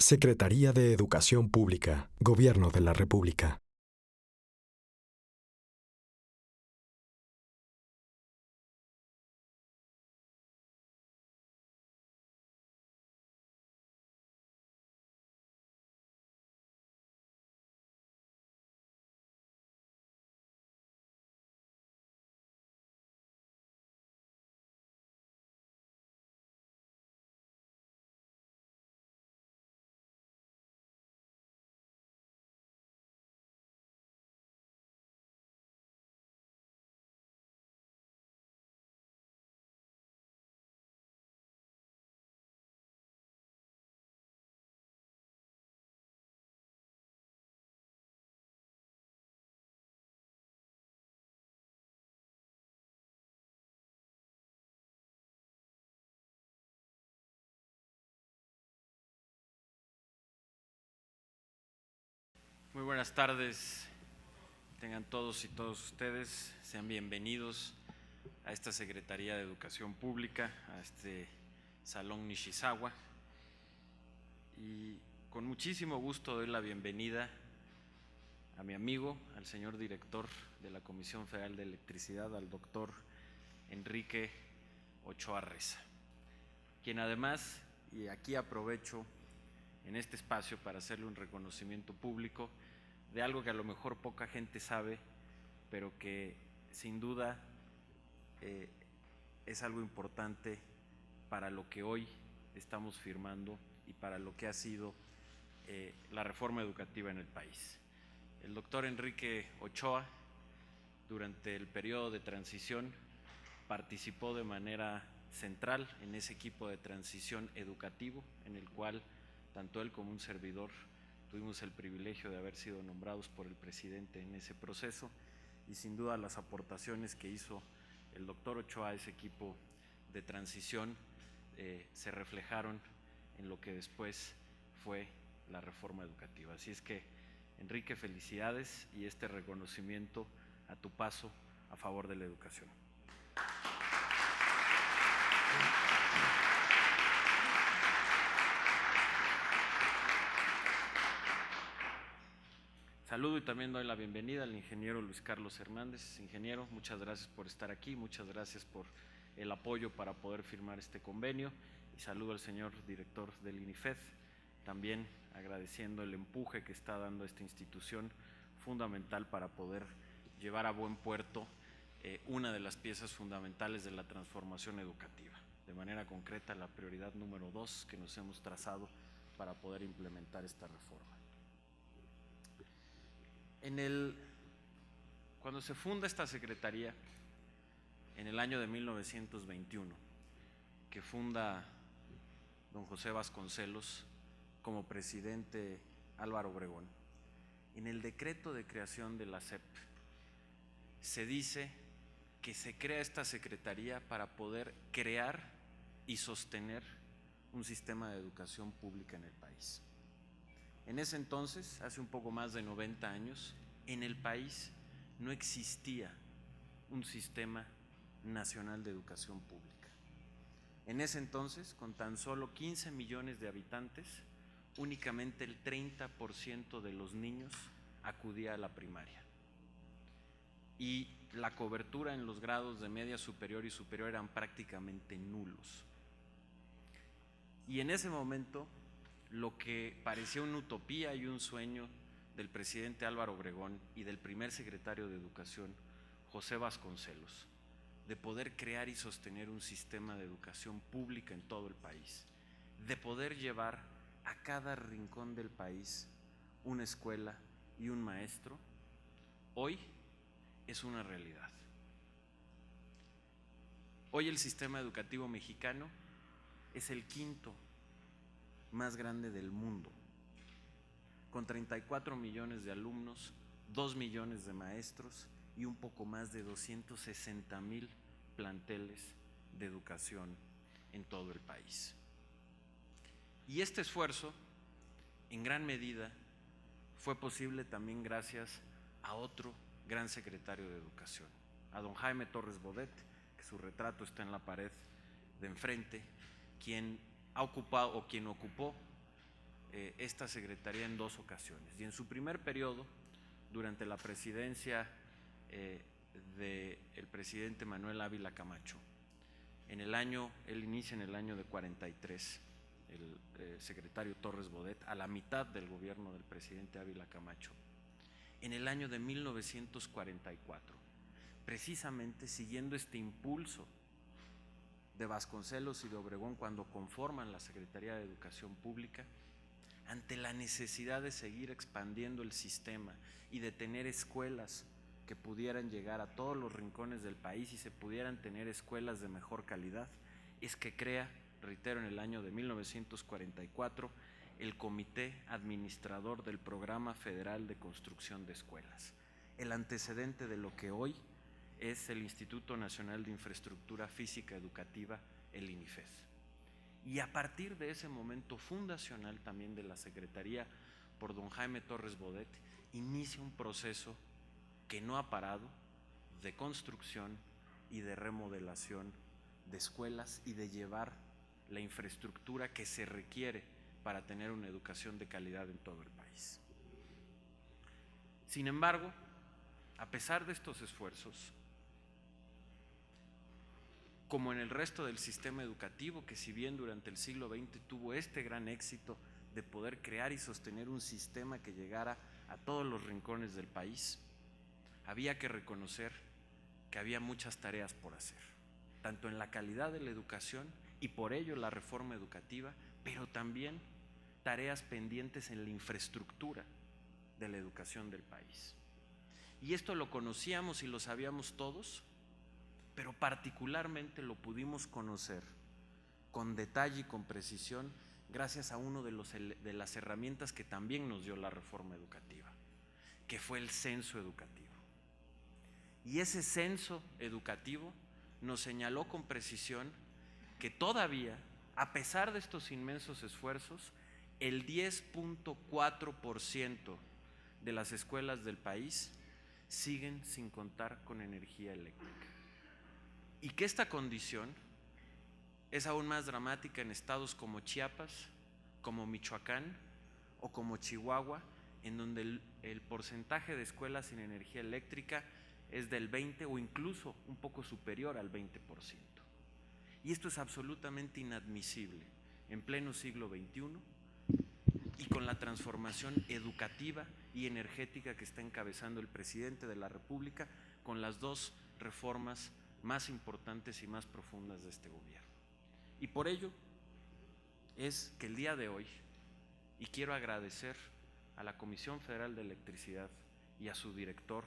Secretaría de Educación Pública, Gobierno de la República. Muy buenas tardes, tengan todos y todas ustedes, sean bienvenidos a esta Secretaría de Educación Pública, a este Salón Nishizawa, y con muchísimo gusto doy la bienvenida a mi amigo, al señor director de la Comisión Federal de Electricidad, al doctor Enrique Ochoa Reza, quien además, y aquí aprovecho en este espacio para hacerle un reconocimiento público de algo que a lo mejor poca gente sabe, pero que sin duda es algo importante para lo que hoy estamos firmando y para lo que ha sido la reforma educativa en el país. El doctor Enrique Ochoa, durante el periodo de transición, participó de manera central en ese equipo de transición educativo, en el cual tanto él como un servidor tuvimos el privilegio de haber sido nombrados por el presidente en ese proceso, y sin duda las aportaciones que hizo el doctor Ochoa a ese equipo de transición se reflejaron en lo que después fue la reforma educativa. Así es que, Enrique, felicidades y este reconocimiento a tu paso a favor de la educación. Saludo y también doy la bienvenida al ingeniero Luis Carlos Hernández. Ingeniero, muchas gracias por estar aquí, muchas gracias por el apoyo para poder firmar este convenio, y saludo al señor director del INIFED, también agradeciendo el empuje que está dando esta institución fundamental para poder llevar a buen puerto una de las piezas fundamentales de la transformación educativa, de manera concreta la prioridad número 2 que nos hemos trazado para poder implementar esta reforma. Cuando se funda esta secretaría, en el año de 1921, que funda don José Vasconcelos como presidente Álvaro Obregón, en el decreto de creación de la SEP se dice que se crea esta secretaría para poder crear y sostener un sistema de educación pública en el país. En ese entonces, hace un poco más de 90 años, en el país no existía un sistema nacional de educación pública. En ese entonces, con tan solo 15 millones de habitantes, únicamente el 30% de los niños acudía a la primaria. Y la cobertura en los grados de media superior y superior eran prácticamente nulos. Y en ese momento, lo que parecía una utopía y un sueño del presidente Álvaro Obregón y del primer secretario de Educación, José Vasconcelos, de poder crear y sostener un sistema de educación pública en todo el país, de poder llevar a cada rincón del país una escuela y un maestro, hoy es una realidad. Hoy el sistema educativo mexicano es el quinto más grande del mundo, con 34 millones de alumnos, 2 millones de maestros y un poco más de 260,000 planteles de educación en todo el país. Y este esfuerzo, en gran medida, fue posible también gracias a otro gran secretario de Educación, a don Jaime Torres Bodet, que su retrato está en la pared de enfrente, quien ocupó esta secretaría en 2 ocasiones. Y en su primer periodo, durante la presidencia del presidente Manuel Ávila Camacho, él inicia en el año de 43, el secretario Torres Bodet, a la mitad del gobierno del presidente Ávila Camacho. En el año de 1944, precisamente siguiendo este impulso de Vasconcelos y de Obregón cuando conforman la Secretaría de Educación Pública, ante la necesidad de seguir expandiendo el sistema y de tener escuelas que pudieran llegar a todos los rincones del país y se pudieran tener escuelas de mejor calidad, es que crea, reitero, en el año de 1944, el Comité Administrador del Programa Federal de Construcción de Escuelas, el antecedente de lo que hoy es el Instituto Nacional de Infraestructura Física Educativa, el INIFED. Y a partir de ese momento fundacional también de la Secretaría por don Jaime Torres Bodet, inicia un proceso que no ha parado de construcción y de remodelación de escuelas y de llevar la infraestructura que se requiere para tener una educación de calidad en todo el país. Sin embargo, a pesar de estos esfuerzos, como en el resto del sistema educativo, que si bien durante el siglo XX tuvo este gran éxito de poder crear y sostener un sistema que llegara a todos los rincones del país, había que reconocer que había muchas tareas por hacer, tanto en la calidad de la educación y por ello la reforma educativa, pero también tareas pendientes en la infraestructura de la educación del país. Y esto lo conocíamos y lo sabíamos todos, pero particularmente lo pudimos conocer con detalle y con precisión gracias a uno de las herramientas que también nos dio la reforma educativa, que fue el censo educativo. Y ese censo educativo nos señaló con precisión que todavía, a pesar de estos inmensos esfuerzos, el 10.4% de las escuelas del país siguen sin contar con energía eléctrica. Y que esta condición es aún más dramática en estados como Chiapas, como Michoacán o como Chihuahua, en donde el porcentaje de escuelas sin energía eléctrica es del 20 o incluso un poco superior al 20%. Y esto es absolutamente inadmisible en pleno siglo XXI y con la transformación educativa y energética que está encabezando el presidente de la República con las 2 reformas más importantes y más profundas de este gobierno. Y por ello es que el día de hoy, y quiero agradecer a la Comisión Federal de Electricidad y a su director,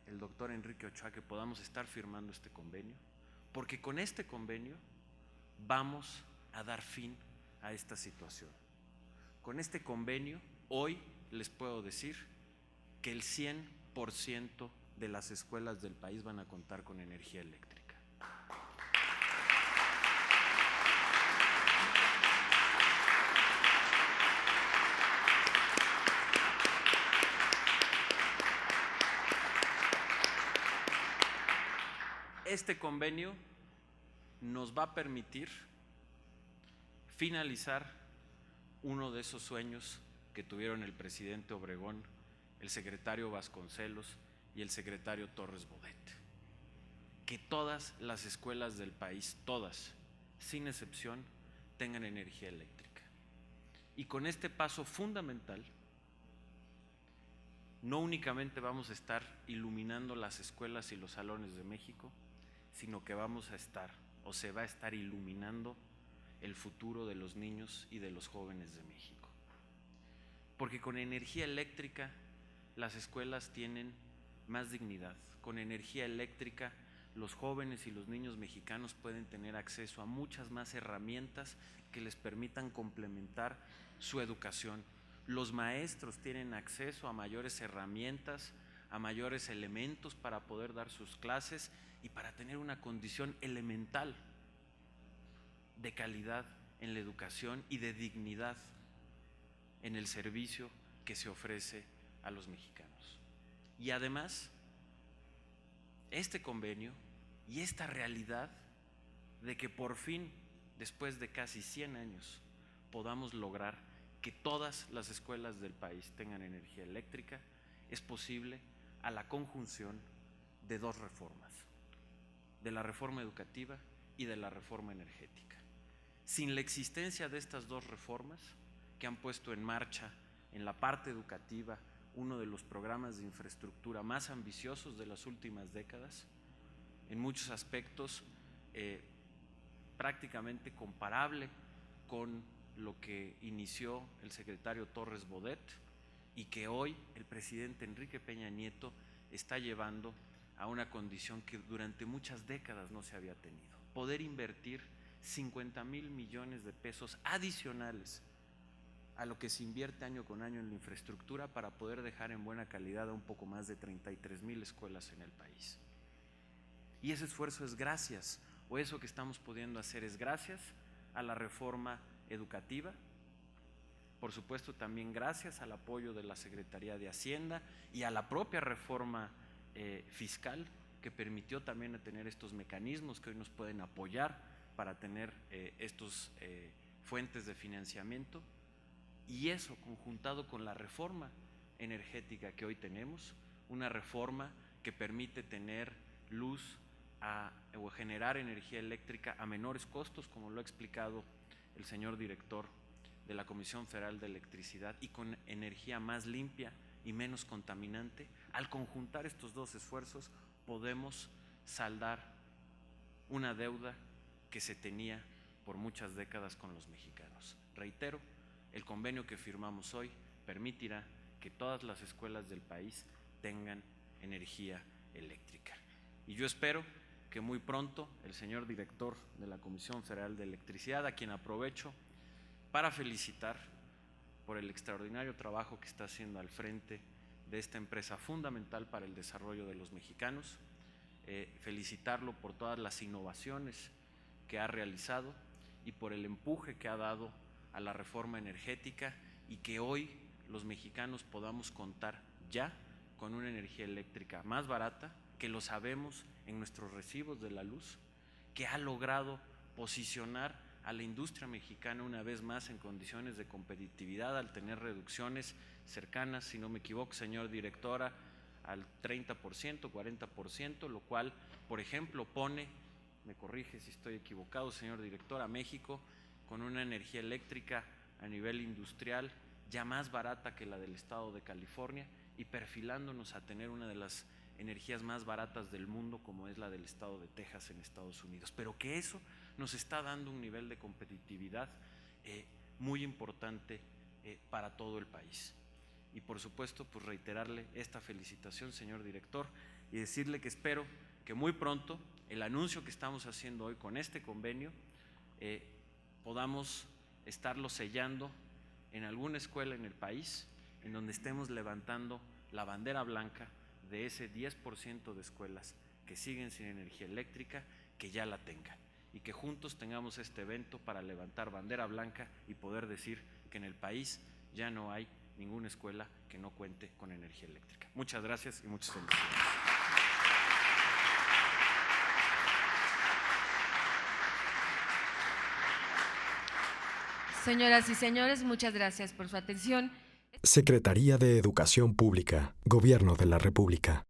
el doctor Enrique Ochoa, que podamos estar firmando este convenio, porque con este convenio vamos a dar fin a esta situación. Con este convenio, hoy les puedo decir que el 100% de las escuelas del país van a contar con energía eléctrica. Este convenio nos va a permitir finalizar uno de esos sueños que tuvieron el presidente Obregón, el secretario Vasconcelos y el secretario Torres Bodet. Que todas las escuelas del país, todas, sin excepción, tengan energía eléctrica. Y con este paso fundamental, no únicamente vamos a estar iluminando las escuelas y los salones de México, sino que vamos a estar, o se va a estar iluminando el futuro de los niños y de los jóvenes de México. Porque con energía eléctrica las escuelas tienen más dignidad. Con energía eléctrica los jóvenes y los niños mexicanos pueden tener acceso a muchas más herramientas que les permitan complementar su educación. Los maestros tienen acceso a mayores herramientas, a mayores elementos para poder dar sus clases y para tener una condición elemental de calidad en la educación y de dignidad en el servicio que se ofrece a los mexicanos. Y además, este convenio y esta realidad de que por fin, después de casi 100 años, podamos lograr que todas las escuelas del país tengan energía eléctrica es posible a la conjunción de dos reformas, de la reforma educativa y de la reforma energética. Sin la existencia de estas dos reformas, que han puesto en marcha en la parte educativa uno de los programas de infraestructura más ambiciosos de las últimas décadas, en muchos aspectos prácticamente comparable con lo que inició el secretario Torres Bodet y que hoy el presidente Enrique Peña Nieto está llevando a una condición que durante muchas décadas no se había tenido. Poder invertir 50,000 millones de pesos adicionales a lo que se invierte año con año en la infraestructura para poder dejar en buena calidad a un poco más de 33,000 escuelas en el país. Y ese esfuerzo es gracias, o eso que estamos pudiendo hacer es gracias a la reforma educativa, por supuesto también gracias al apoyo de la Secretaría de Hacienda y a la propia reforma fiscal que permitió también tener estos mecanismos que hoy nos pueden apoyar para tener estos fuentes de financiamiento, y eso conjuntado con la reforma energética que hoy tenemos, una reforma que permite tener luz o generar energía eléctrica a menores costos, como lo ha explicado el señor director de la Comisión Federal de Electricidad, y con energía más limpia y menos contaminante. Al conjuntar estos dos esfuerzos podemos saldar una deuda que se tenía por muchas décadas con los mexicanos. Reitero, el convenio que firmamos hoy permitirá que todas las escuelas del país tengan energía eléctrica. Y yo espero que muy pronto el señor director de la Comisión Federal de Electricidad, a quien aprovecho para felicitar por el extraordinario trabajo que está haciendo al frente de esta empresa fundamental para el desarrollo de los mexicanos, felicitarlo por todas las innovaciones que ha realizado y por el empuje que ha dado a la reforma energética, y que hoy los mexicanos podamos contar ya con una energía eléctrica más barata, que lo sabemos en nuestros recibos de la luz, que ha logrado posicionar a la industria mexicana una vez más en condiciones de competitividad al tener reducciones cercanas, si no me equivoco, señor directora, al 30%, 40%, lo cual, por ejemplo, pone, me corrige si estoy equivocado, señor director, a México con una energía eléctrica a nivel industrial ya más barata que la del estado de California y perfilándonos a tener una de las energías más baratas del mundo como es la del estado de Texas en Estados Unidos, pero que eso nos está dando un nivel de competitividad muy importante para todo el país. Y por supuesto, pues reiterarle esta felicitación, señor director, y decirle que espero que muy pronto el anuncio que estamos haciendo hoy con este convenio podamos estarlo sellando en alguna escuela en el país, en donde estemos levantando la bandera blanca de ese 10% de escuelas que siguen sin energía eléctrica, que ya la tengan, y que juntos tengamos este evento para levantar bandera blanca y poder decir que en el país ya no hay ninguna escuela que no cuente con energía eléctrica. Muchas gracias y muchas felicidades. Señoras y señores, muchas gracias por su atención. Secretaría de Educación Pública, Gobierno de la República.